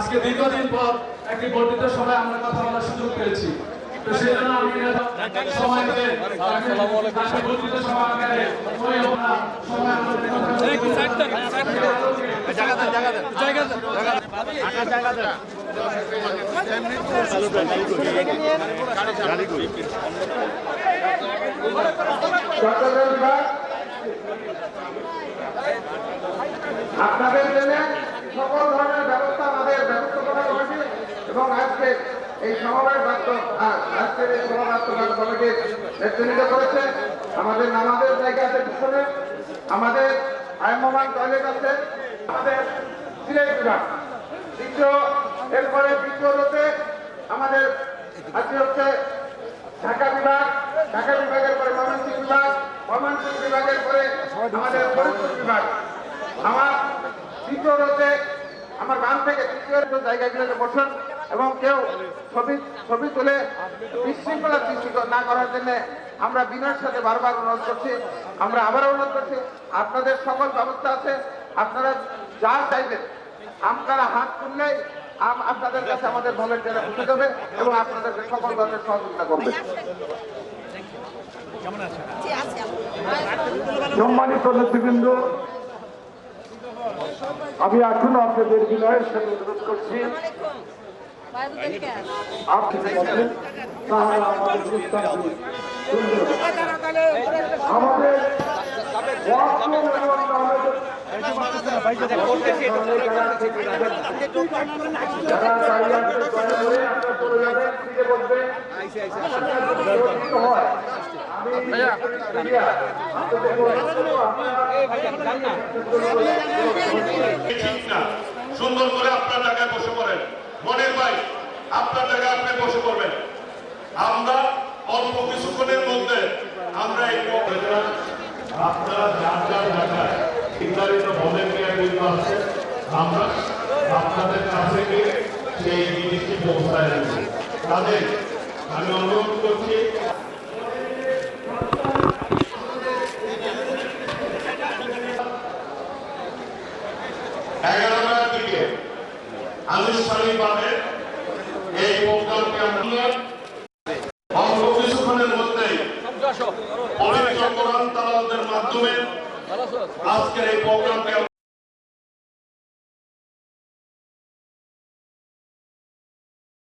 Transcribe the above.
আজকে দীর্ঘদিন পর একটি বর্ধিত সভায় আমরা কথা বলার সুযোগ পেয়েছি। তো সেই জন্য আমি সময় দিয়ে বর্ধিত সভা আকারে সময় আপনাদের জন্য সকল ধরনের ব্যবস্থা আমাদের ব্যবস্থাপনা কমিটি এবং আজকে এই সমবায় আজকের এই সমাবাস্তবায়ন কমিটির নেতৃত্ব করেছে। আমাদের নামাজের জায়গা আছে পিছনে, আমাদের আয়মান টয়লেট আছে, আমাদের সিলেট বিভাগ দ্বিতীয়, এরপরে দ্বিতীয় রোতে আমাদের আজকে হচ্ছে ঢাকা বিভাগ, ঢাকা বিভাগের পরে ময়মনসিংহ বিভাগ, ময়মনসিংহ বিভাগের পরে আমাদের ফরিদপুর বিভাগ। আমার তৃতীয় রোতে আমার বাম থেকে তৃতীয় জায়গাগুলোতে বসুন এবং কেউ ছবি তুলে বিশৃঙ্খলা সৃষ্টি না করার জন্য আমরা বিনয়ের সাথে বারবার অনুরোধ করছি। আমরা আবারও অনুরোধ করছি, আপনাদের সকল ব্যবস্থা আছে, আপনারা যা চাইবেন আপনারা হাত তুললেই আপনাদের কাছে আমাদের ভলেন্টিয়াররা উঠে যাবে এবং আপনাদেরকে সকল ধরনের সহযোগিতা করবে। সম্মানিত নেতৃবৃন্দ, আমি এখনো আপনাদের বিনয়ের সাথে অনুরোধ করছি, আমাদের সুন্দর করে আপনার জায়গায় বসে পড়েন। মনের ভাই আপনার জায়গায় আপনি বসে পড়বেন। আমরা অল্প কিছুক্ষণের মধ্যে আমরা এই আপনারা যার যার জায়গায় নির্ধারিত ভলেন্টিয়ার কিন্তু আছে, আমরা আপনাদের কাছে গিয়ে সেই জিনিসটি পৌঁছায় দেবো। তাদের আমি অনুরোধ করছি আনুষ্ঠানিকভাবে এই প্রোগ্রামকে আমরা অল্প কিছুক্ষণের মধ্যেই পবিত্র কোরআন তেলাওয়াতের মাধ্যমে আজকের এই প্রোগ্রামকে